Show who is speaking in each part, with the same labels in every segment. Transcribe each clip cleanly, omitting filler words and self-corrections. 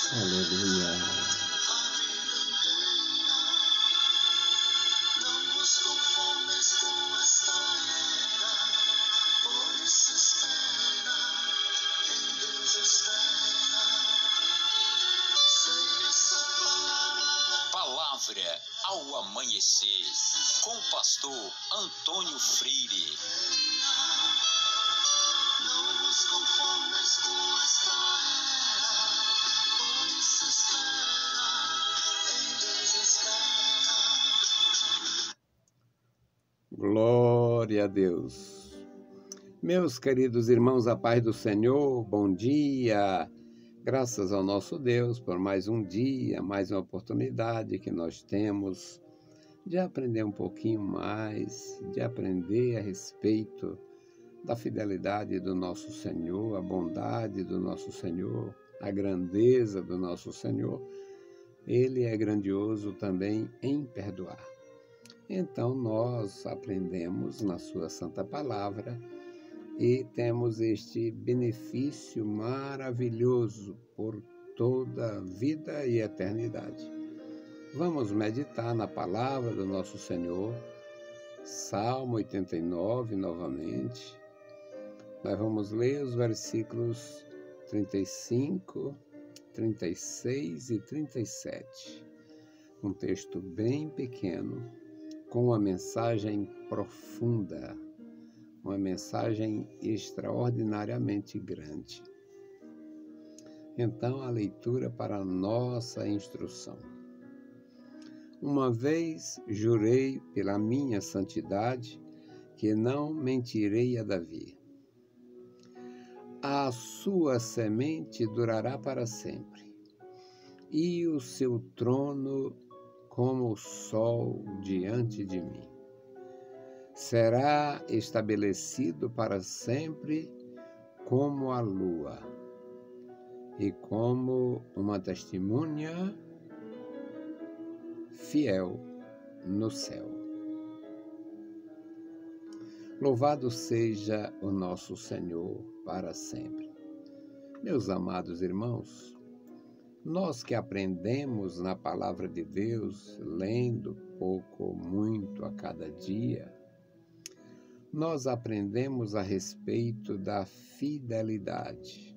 Speaker 1: Aleluia.
Speaker 2: Não vos conformes com esta era, por isso espera, em Deus espera. Sei essa palavra ao amanhecer, com o pastor Antônio Freire. Não vos conformes com esta era, por isso espera, em Deus espera.
Speaker 1: Glória a Deus. Meus queridos irmãos, a paz do Senhor, bom dia. Graças ao nosso Deus por mais um dia, mais uma oportunidade que nós temos de aprender um pouquinho mais, de aprender a respeito da fidelidade do nosso Senhor, a bondade do nosso Senhor, a grandeza do nosso Senhor. Ele é grandioso também em perdoar. Então nós aprendemos na sua santa palavra e temos este benefício maravilhoso por toda a vida e eternidade. Vamos meditar na palavra do nosso Senhor, Salmo 89 novamente. Nós vamos ler os versículos 35, 36 e 37. Um texto bem pequeno, com uma mensagem profunda, uma mensagem extraordinariamente grande. Então, a leitura para a nossa instrução. Uma vez jurei pela minha santidade que não mentirei a Davi. A sua semente durará para sempre, e o seu trono como o sol diante de mim. Será estabelecido para sempre como a lua e como uma testemunha fiel no céu. Louvado seja o nosso Senhor para sempre. Meus amados irmãos, nós que aprendemos na palavra de Deus, lendo pouco ou muito a cada dia, nós aprendemos a respeito da fidelidade.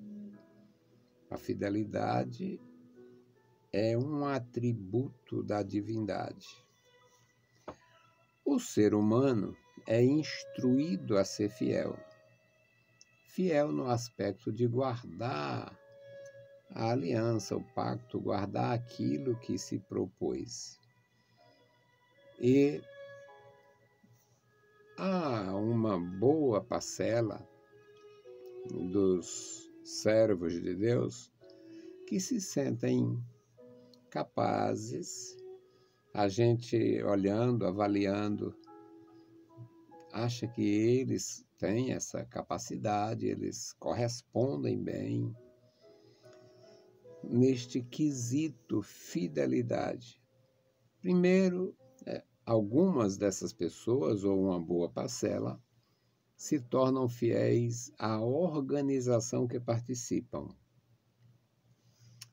Speaker 1: A fidelidade é um atributo da divindade. O ser humano é instruído a ser fiel. Fiel no aspecto de guardar a aliança, o pacto, guardar aquilo que se propôs. E há uma boa parcela dos servos de Deus que se sentem capazes, a gente olhando, avaliando, acha que eles têm essa capacidade, eles correspondem bem neste quesito fidelidade. Primeiro, algumas dessas pessoas, ou uma boa parcela, se tornam fiéis à organização que participam.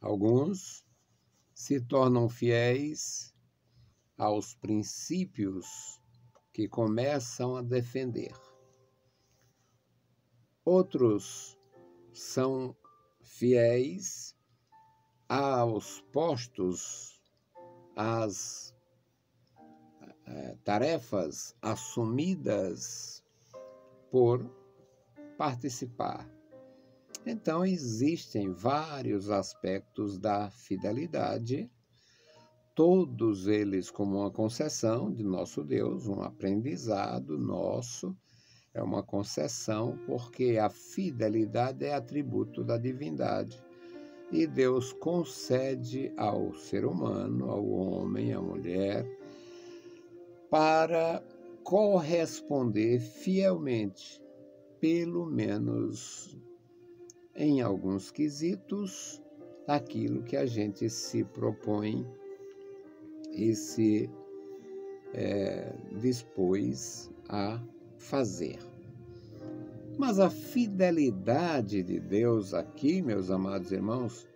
Speaker 1: Alguns se tornam fiéis aos princípios que começam a defender. Outros são fiéis aos postos, às tarefas assumidas por participar. Então, existem vários aspectos da fidelidade, todos eles como uma concessão de nosso Deus, um aprendizado nosso, é uma concessão porque a fidelidade é atributo da divindade. E Deus concede ao ser humano, ao homem, à mulher, para corresponder fielmente, pelo menos em alguns quesitos, aquilo que a gente se propõe e se dispôs a fazer. Mas a fidelidade de Deus aqui, meus amados irmãos,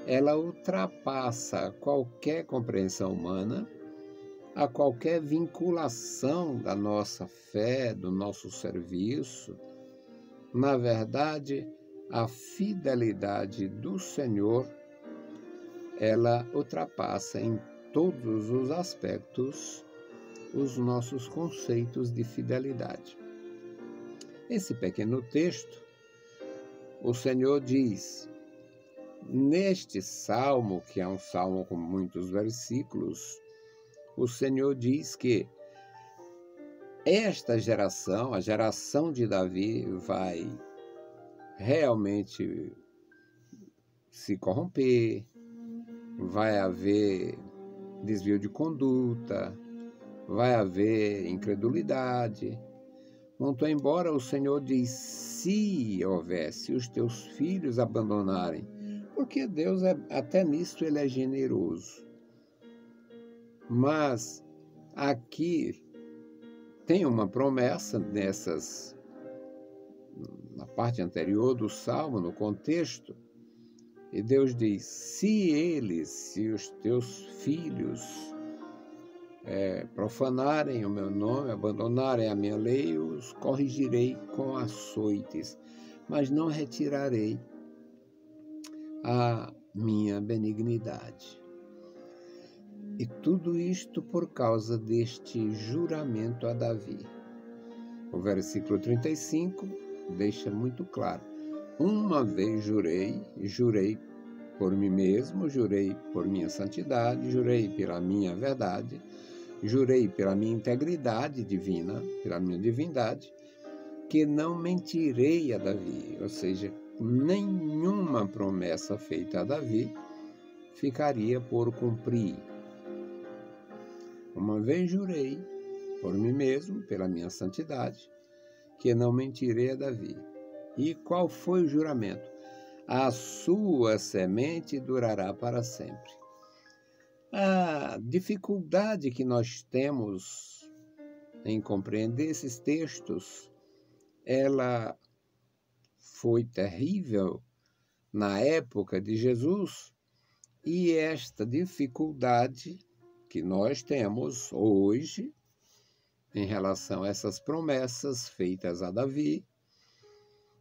Speaker 1: ela ultrapassa qualquer compreensão humana, a qualquer vinculação da nossa fé, do nosso serviço. Na verdade, a fidelidade do Senhor, ela ultrapassa em todos os aspectos os nossos conceitos de fidelidade. Esse pequeno texto, o Senhor diz, neste salmo, que é um salmo com muitos versículos, o Senhor diz que esta geração, a geração de Davi, vai realmente se corromper, vai haver desvio de conduta, vai haver incredulidade. Muito embora o Senhor diz, se houvesse os teus filhos abandonarem, porque Deus, até nisso, ele é generoso. Mas aqui tem uma promessa na parte anterior do Salmo, no contexto, e Deus diz, se os teus filhos profanarem o meu nome, abandonarem a minha lei, os corrigirei com açoites, mas não retirarei a minha benignidade. E tudo isto por causa deste juramento a Davi. O versículo 35 deixa muito claro. Uma vez jurei por mim mesmo, jurei por minha santidade, jurei pela minha verdade, jurei pela minha integridade divina, pela minha divindade, que não mentirei a Davi. Ou seja, nenhuma promessa feita a Davi ficaria por cumprir. Uma vez jurei por mim mesmo, pela minha santidade, que não mentirei a Davi. E qual foi o juramento? A sua semente durará para sempre. A dificuldade que nós temos em compreender esses textos, ela foi terrível na época de Jesus, e esta dificuldade que nós temos hoje em relação a essas promessas feitas a Davi,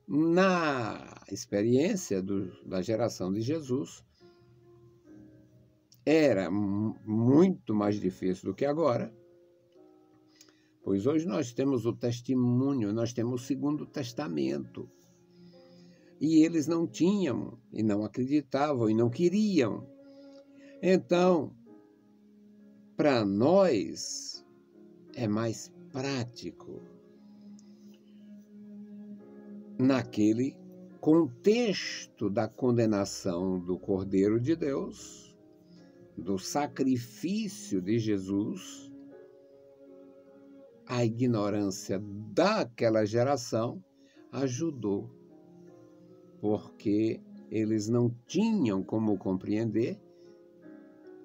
Speaker 1: na experiência da geração de Jesus, era muito mais difícil do que agora, pois hoje nós temos o testemunho, nós temos o Segundo Testamento, e eles não tinham, e não acreditavam, e não queriam. Então, para nós, é mais prático, naquele contexto da condenação do Cordeiro de Deus, do sacrifício de Jesus, a ignorância daquela geração ajudou, porque eles não tinham como compreender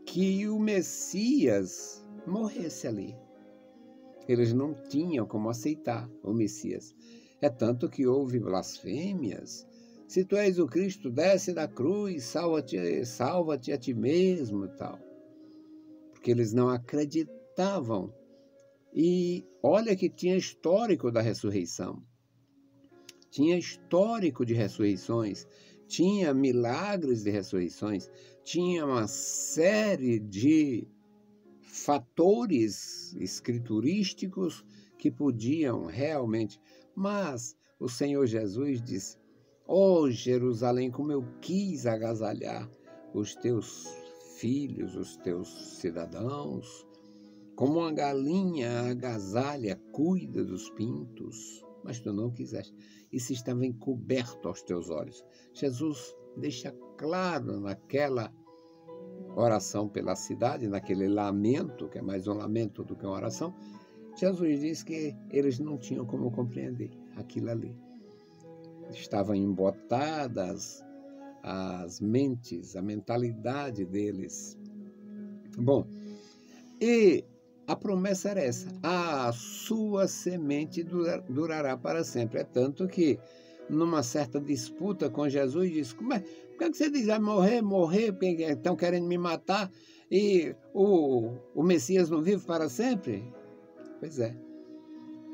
Speaker 1: que o Messias morresse ali. Eles não tinham como aceitar o Messias. É tanto que houve blasfêmias. Se tu és o Cristo, desce da cruz, salva-te a ti mesmo e tal. Porque eles não acreditavam. E olha que tinha histórico da ressurreição. Tinha histórico de ressurreições. Tinha milagres de ressurreições. Tinha uma série de fatores escriturísticos que podiam realmente... Mas o Senhor Jesus disse, ó Jerusalém, como eu quis agasalhar os teus filhos, os teus cidadãos, como uma galinha agasalha, cuida dos pintos, mas tu não quiseste. Isso estava encoberto aos teus olhos. Jesus deixa claro naquela oração pela cidade, naquele lamento, que é mais um lamento do que uma oração, Jesus diz que eles não tinham como compreender aquilo ali. Estavam embotadas as mentes, a mentalidade deles. Bom, e a promessa era essa, a sua semente durará para sempre. É tanto que numa certa disputa com Jesus, disse: por que você diz vai morrer, morrer, porque estão querendo me matar e o Messias não vive para sempre? Pois é,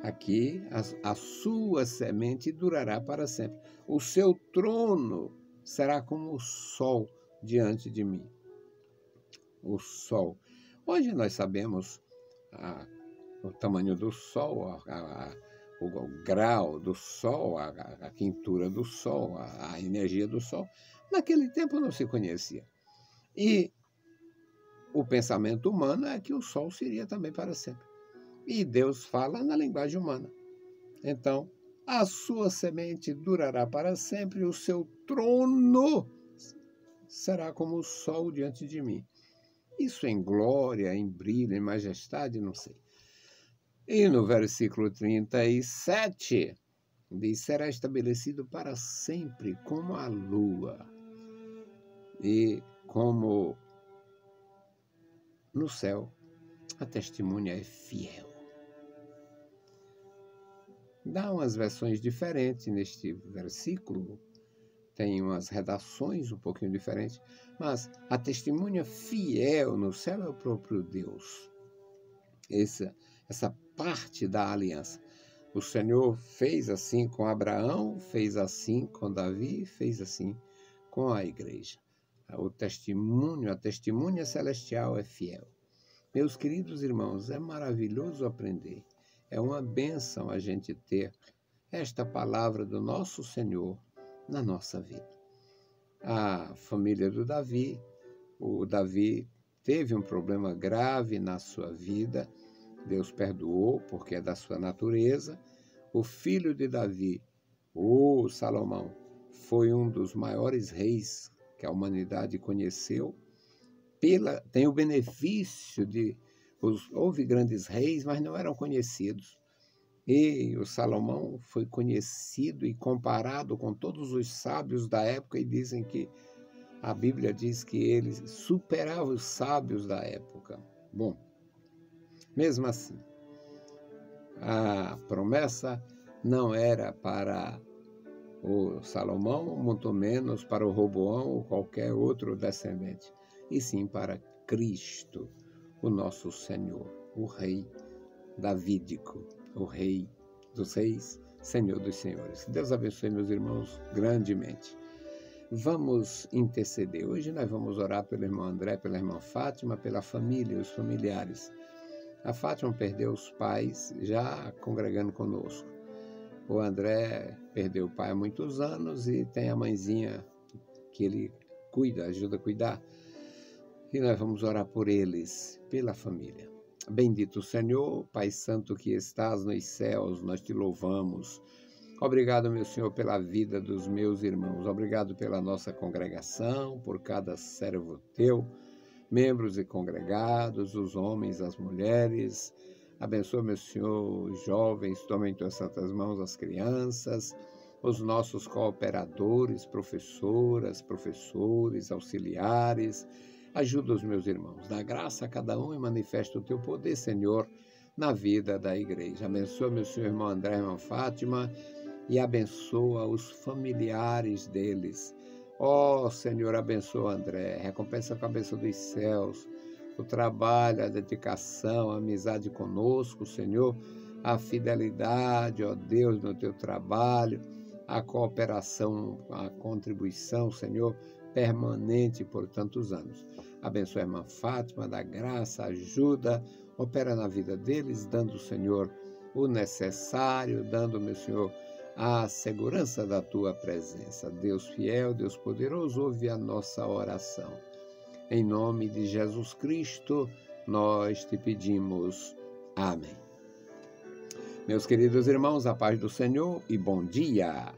Speaker 1: aqui a sua semente durará para sempre. O seu trono será como o sol diante de mim. O sol. Hoje nós sabemos o tamanho do sol, o grau do sol, a quintura do sol, a energia do sol. Naquele tempo não se conhecia. E o pensamento humano é que o sol seria também para sempre. E Deus fala na linguagem humana. Então, a sua semente durará para sempre, e o seu trono será como o sol diante de mim. Isso em glória, em brilho, em majestade, não sei. E no versículo 37, diz: será estabelecido para sempre como a lua e como no céu a testemunha é fiel. Dá umas versões diferentes neste versículo, tem umas redações um pouquinho diferentes, mas a testemunha fiel no céu é o próprio Deus. Essa parte da aliança. O Senhor fez assim com Abraão, fez assim com Davi, fez assim com a igreja. O testemunho, a testemunha celestial é fiel. Meus queridos irmãos, é maravilhoso aprender. É uma bênção a gente ter esta palavra do nosso Senhor na nossa vida. A família do Davi, o Davi teve um problema grave na sua vida. Deus perdoou, porque é da sua natureza. O filho de Davi, o Salomão, foi um dos maiores reis que a humanidade conheceu. Tem o benefício de... Houve grandes reis, mas não eram conhecidos. E o Salomão foi conhecido e comparado com todos os sábios da época, e dizem que a Bíblia diz que ele superava os sábios da época. Bom, mesmo assim, a promessa não era para o Salomão, muito menos para o Roboão ou qualquer outro descendente, e sim para Cristo, o nosso Senhor, o Rei davídico, o Rei dos Reis, Senhor dos Senhores. Deus abençoe, meus irmãos, grandemente. Vamos interceder. Hoje nós vamos orar pelo irmão André, pela irmã Fátima, pela família, os familiares. A Fátima perdeu os pais, já congregando conosco. O André perdeu o pai há muitos anos e tem a mãezinha que ele cuida, ajuda a cuidar. E nós vamos orar por eles, pela família. Bendito o Senhor, Pai Santo que estás nos céus, nós te louvamos. Obrigado, meu Senhor, pela vida dos meus irmãos. Obrigado pela nossa congregação, por cada servo teu, membros e congregados, os homens, as mulheres. Abençoa, meu Senhor, os jovens, toma em tuas santas mãos as crianças, os nossos cooperadores, professoras, professores, auxiliares. Ajuda os meus irmãos, dá graça a cada um e manifesta o teu poder, Senhor, na vida da igreja. Abençoa, meu Senhor, irmão André, irmã Fátima, e abençoa os familiares deles. Ó Senhor, abençoa André, recompensa com a bênção dos céus, o trabalho, a dedicação, a amizade conosco, Senhor, a fidelidade, ó Deus, no teu trabalho, a cooperação, a contribuição, Senhor, permanente por tantos anos. Abençoa a irmã Fátima, dá graça, ajuda, opera na vida deles, dando, Senhor, o necessário, dando, meu Senhor, a segurança da tua presença. Deus fiel, Deus poderoso, ouve a nossa oração. Em nome de Jesus Cristo, nós te pedimos. Amém. Meus queridos irmãos, a paz do Senhor e bom dia.